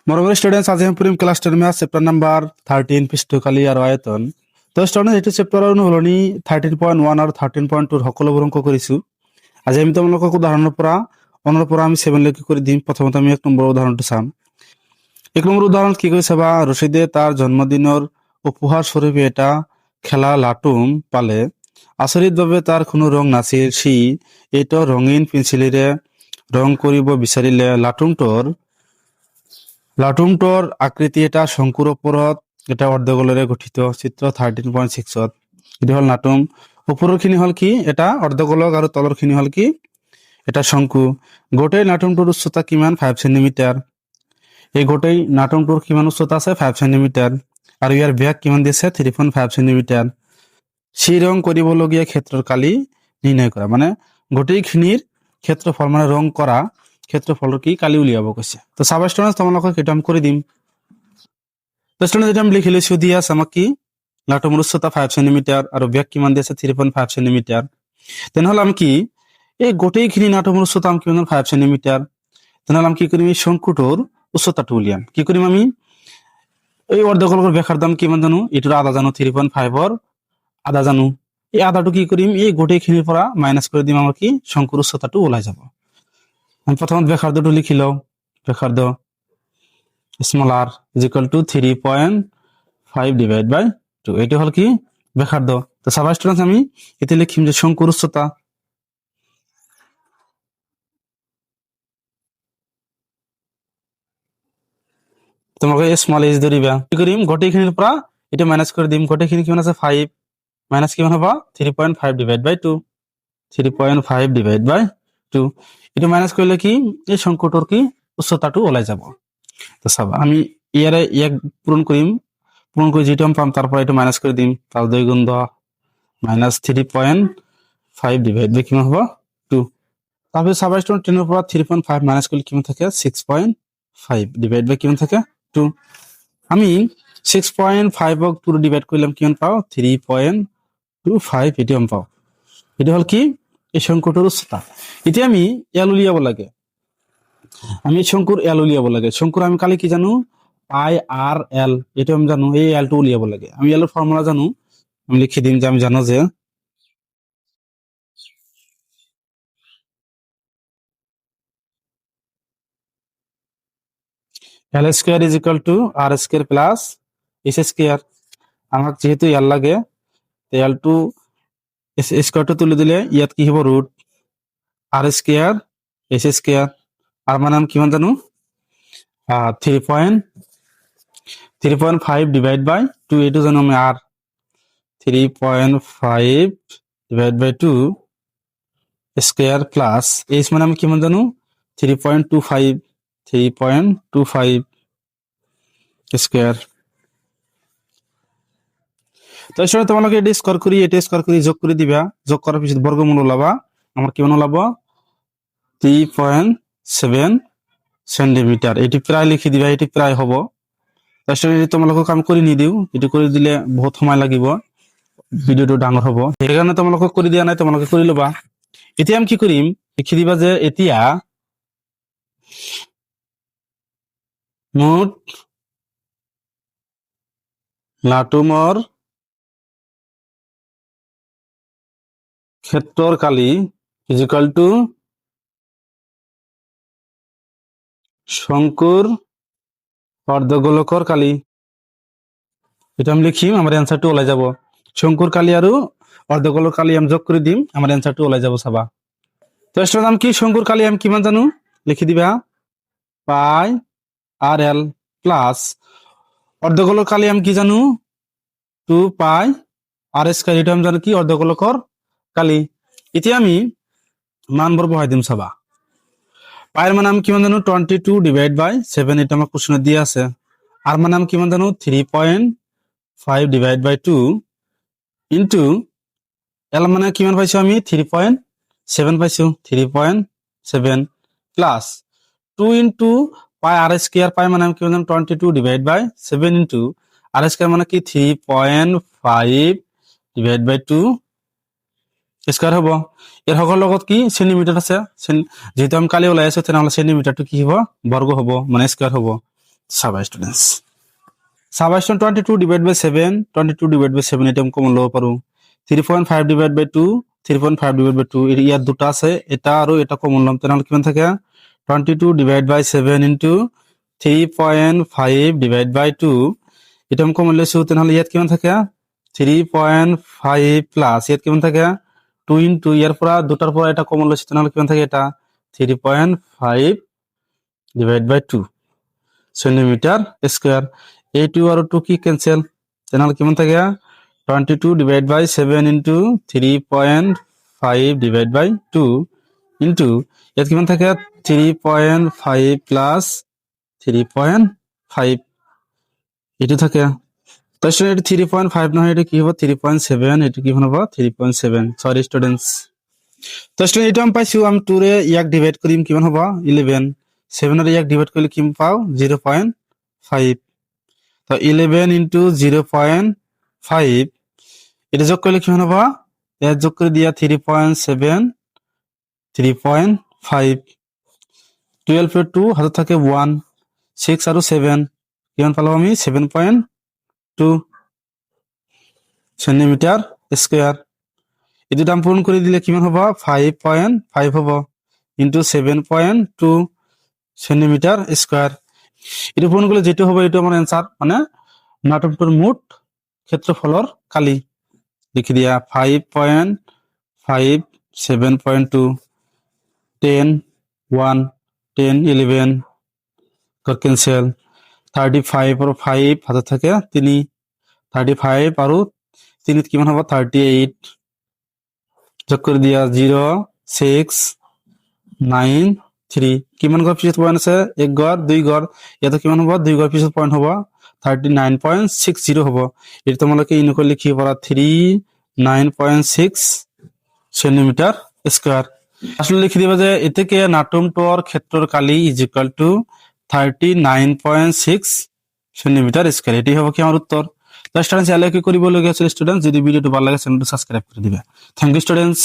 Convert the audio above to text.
মৰমৰ ষ্টুডেণ্টছ, আজি আমি পঢ়িম ক্লাছ 10 মেথছ চেপ্টাৰ নাম্বাৰ 13 পৃষ্ঠকালী আৰু আয়তন। তো ষ্টুডেণ্টছ, এইটো চেপ্টাৰৰ অনুসৰণি 13.1 আৰু 13.2 সকলোবোৰ অংক কৰিছোঁ। আজি আমি তোমালোকক উদাহৰণৰ পৰা 1 পৰা আমি 7 লৈকে কৰি দিম। প্ৰথমতে আমি 1 নম্বৰ উদাহৰণটো চাম। 1 নম্বৰ উদাহৰণ কি কৈছে বা, ৰচিদে তাৰ জন্মদিনৰ উপহাৰ স্বৰূপে এটা খেলা লাটুম পালে। আচৰিতভাৱে তাৰ কোনো ৰং নাছিল। সি এইটো ৰঙীন পেঞ্চিলেৰে ৰং কৰিব বিচাৰিলে। লাটুমটোৰ আকৃতি এটা শংকুৰ ওপৰত এটা অৰ্ধগোলেৰে গঠিত। চিত্ৰ 13.6ত এইটো হ'ল লাটুম। ওপৰৰখিনি হ'ল কি এটা অৰ্ধগোলক আৰু তলৰখিনি হ'ল কি এটা শংকু। গোটেই লাটুমটোৰ উচ্চতা কিমান? 5 সেণ্টিমিটাৰ। এই গোটেই লাটুমটোৰ কিমান উচ্চতা আছে? 5 সেণ্টিমিটাৰ। আৰু ইয়াৰ ব্যাস কিমান দিছে? 3.5 সেণ্টিমিটাৰ। সি ৰং কৰিবলগীয়া ক্ষেত্ৰৰ কালি নিৰ্ণয় কৰা, মানে গোটেইখিনিৰ ক্ষেত্ৰফল, মানে ৰং কৰা ক্ষেত্ৰফলৰ কি কালি উলিয়াব কৈছে। তো চাবা ষ্টুডেণ্টছ, তোমালোকক এটা আমি কৰি দিম। তো ষ্টুডেণ্টছ, এটা আমি লিখি লৈছোঁ। দিয়া আছে আমাক কি লাটুমৰ উচ্চতা 5 সেণ্টিমিটাৰ আৰু ব্যাস কিমান দিছে? 3.5 সেণ্টিমিটাৰ। তেনেহ'লে আমি কি এই গোটেইখিনি লাটুমৰ উচ্চতা আমি কিমান? 5 সেণ্টিমিটাৰ। তেনেহ'লে আমি কি কৰিম? এই শংকুটোৰ উচ্চতাটো উলিয়াম। কি কৰিম আমি? এই অৰ্ধগোলকৰ ব্যাসাৰ দাম কিমান জানো? এইটোৰ আধা জানো, 3.5ৰ আধা জানো। এই আধাটো কি কৰিম? এই গোটেইখিনিৰ পৰা মাইনাছ কৰি দিম। আমাৰ কি শংকুৰ উচ্চতাটো ওলাই যাব। আমি প্ৰথমত ব্যাসাৰ্ধটো লিখি লওঁ। ব্যাসাৰ্ধ small r is equal to 3.5 divided by 2. এইটো হ'ল কি ব্যাসাৰ্ধ। তো চাবা ষ্টুডেন্টস, আমি এতে লিখিম যে শংকুৰ উচ্চতা। তোমাকে স্মল h ধৰিবা। কি কৰিম? গোটেইখিনিৰ পৰা এটা মাইনাছ কৰি দিম। গোটেইখিনি কিমান আছে? 5 মাইনাছ কিমান হ'ব? 3.5 divided by 2. 3.5 divided by 2. এটা মাইনাছ কৰিলে কি এই শংকুটোৰ কি উচ্চতাটো ওলাই যাব। তো চাবা, আমি ইয়াৰে ইয়াক পূৰণ কৰিম। পূৰণ কৰি যিটো আমি পাম তাৰ পৰা এইটো মাইনাছ কৰি দিম। 5 2 গুণ 10 মাইনাছ 3.5 ডিভাইড বাই কিমান হ'ব? 2। তাৰপিছত চাবা ষ্টুডেণ্ট, 10 ৰ পৰা 3.5 মাইনাছ কৰিলে কিমান থাকে? 6.5 ডিভাইড বাই কিমান থাকে? 2। আমি 6.5ক 2 ডিভাইড কৰিলে কিমান পাওঁ? 3.25 এটি আমি পাওঁ। এটা হ'ল কি এই শংকুটোৰ উচ্চতা। এতিয়া আমি এল উলিয়াব লাগে। আমি শংকুৰ এল উলিয়াব লাগে। শংকুৰ আমি কালি কি জানো? পাই আৰ এল, এইটো আমি জানো। এই এলটো উলিয়াব লাগে। আমি এলৰ ফৰ্মুলা জানো। আমি লিখি দিম যে আমি জানো যে L square is equal to R square plus S square. আমাক যেহেতু এল লাগে, এল টু স্কোয়ারটো তুলে দিলে ইয়াত কি হ'ব? ৰুট আর স্কোয়ার এস স্কোয়ার। আর মানে আমি কিমান জানো? 3.5 ডিভাইড বাই 2, এইটো জানো আমি আর। 3.5 ডিভাইড বাই 2 স্কোয়ার প্লাস এইচ মানে আমি কিমান জানো? 3.25 স্কোয়ার। তো এছাড়া তোমালোকে এটা স্কোয়ার করি যোগ করে দিবা। যোগ করার পিছত বর্গমূল ওলাবা। আমার কিমান ওলাব? 3.7 সেন্টিমিটার। এটি প্রায় লিখি দিবা, এটি প্রায় হব। তাছাড়া তোমালোকক আমি কৰি নিদিও, এটি কৰি দিলে বহুত সময় লাগিব, ভিডিওটো ডাঙৰ হ'ব। সেইকাৰণে তোমালোকক কৰি দিয়া নাই, তোমালোকে কৰি ল'বা। এতিয়া আমি কি কৰিম? লিখি দিবা যে এতিয়া মুঠ লাটুমৰ ক্ষেত্ৰৰ কালি ইজিক্যাল টু শংকুৰ অৰ্ধগোলকৰ কালি। এটা আমি লিখিম, আমাৰ অ্যান্সাৰটো ওলাই যাব। শঙ্কুৰ কালি আৰু অৰ্ধগোলকৰ কালি আমি যোগ কৰি দিম, আমার অ্যান্সারটো ওলাই যাব। চাবা, তো এটার নাম কি? শঙ্কুর কালি আমি কিমান জানো? লিখি দিবা পাই আর এল প্লাস অর্ধগোলক কালি আমি কি জানো? 2 পাই আর স্কয়ার। এটা আমি জানো কি অৰ্ধগোলকৰ কালি। এতিয়া আমি মানবোৰ বহাই দিম। চাবা, পাইৰ মানে আমি কিমান জানো? 22 ডিভাইড বাই 7, এটা আমার কোশ্চেনত দিয়া আছে। আর মানে আমি কিমান জানো? 3.5 ডিভাইড বাই 2 ইন্টু এল মানে কিমান পাইছো আমি? 3.7 পাইছো। 3.7 প্লাস 2 ইন্টু পাই আর স্কয়ার। পাই মানে আমি কিমান জানো? 22 ডিভাইড বাই 7 ইন্টু আর স্কয়ার মানে কি 3.5 ডিভাইড বাই 2 স্কয়ার হব। এর সকল লগত কি সেন্টিমিটার আছে, যেহেতু আমি কালি ওলাই আছো, তেনেহলে সেন্টিমিটারটো কি হব? বর্গ হব, মানে স্কয়ার হব। চাবা ষ্টুডেন্টস চাবা ষ্টুডেন্ট 22 ডিভাইড বাই 7 22 ডিভাইড বাই 7 এটা আমি কমন ল'ব পাৰো 3.5 ডিভাইড বাই 2 3.5 ডিভাইড বাই 2 ইয়াত দুটা আছে এটা আৰু এটা কমন ল'ম তেনেহ'লে কিমান থাকে 22 ডিভাইড বাই 7 ইনটু 3.5 ডিভাইড বাই 2 এটা আমি কমন লৈছো তেনেহ'লে ইয়াত কিমান থাকে 3.5 প্লাস ইয়াত কিমান থাকে 2 ইনটু ইয়াৰ পৰা দুটাৰ পৰা এটা কমন লৈছো তেনেহ'লে কিমান থাকে এটা 3.5 ডিভাইড বাই 2 সেন্টিমিটার স্কয়ার এই 2 আৰু 2 কি কেনসেল তেনেহ'লে কিমান থাকে 22 ডিভাইড বাই 7 ইনটু 3.5 ডিভাইড বাই 2 ইনটু ইয়াত কিমান থাকে 3.5 প্লাস 3.5 এটো থাকে তো এটা 3.5 নহয় এটা কি হ'ব 3.7 এটো কি হ'ব 3.7 সরি স্টুডেন্টস তো স্টুডেন্ট এটা আমি পাইছো আমি 2 ৰে ইয়াক ডিভাইড কৰিম কিমান হ'ব 11 7 ৰে ইয়াক ডিভাইড কৰিলে কিমান পাও 0.5 তো 11 ইনটু 0.5 এটা যোগ কৰিলে কিমান হ'ব ইয়াত যোগ কৰি দিয়া 3.7 3.5 12 ৰ 2 হাতত থাকে 1 6 আৰু 7 কিমান পালো আমি 7.2 সেন্টিমিটার স্কয়ার এটো দাম পূরণ করে দিলে কিমান হ'ব 5.5 হ'ব ইনটু 7.2 সেন্টিমিটার স্কয়ার এটো পূরণ করলে যেটো হ'ব এটো আমাৰ आंसर মানে নাটকটোৰ মুঠ ক্ষেত্ৰফলৰ কালি লিখি দিয়া 5.5 7.2 10 1 10 11 কর ক্যান্সেল 35 আৰু 5 হাতত থাকে 3 35 আৰু 3 কিমান হ'ব 38 যোগ কৰি দিয়া 0 6 9 3 কিমান গড় পিছত পয়েন্ট আছে এক গড় দুই গড় ইয়াতে কিমান হ'ব দুই গড় পিছত পয়েন্ট হ'ব 39.60 হ'ব এটা তোমালোকে ইনকো লিখিব পাৰা 39.6 সেন্টিমিটাৰ স্কয়াৰ আসলে লিখি দিবা যে এতেকে নাটমটোৰ ক্ষেত্ৰৰ কালি is equal to 39.6 centimetre square এটি হবে কি আমাৰ উত্তৰ তো স্টুডেন্টস এলাকে কৰিব লগিয়া আছে স্টুডেন্টস যদি ভিডিওটো ভাল লাগে চ্যানেলটো সাবস্ক্ৰাইব কৰি দিবা থ্যাংক ইউ স্টুডেন্টস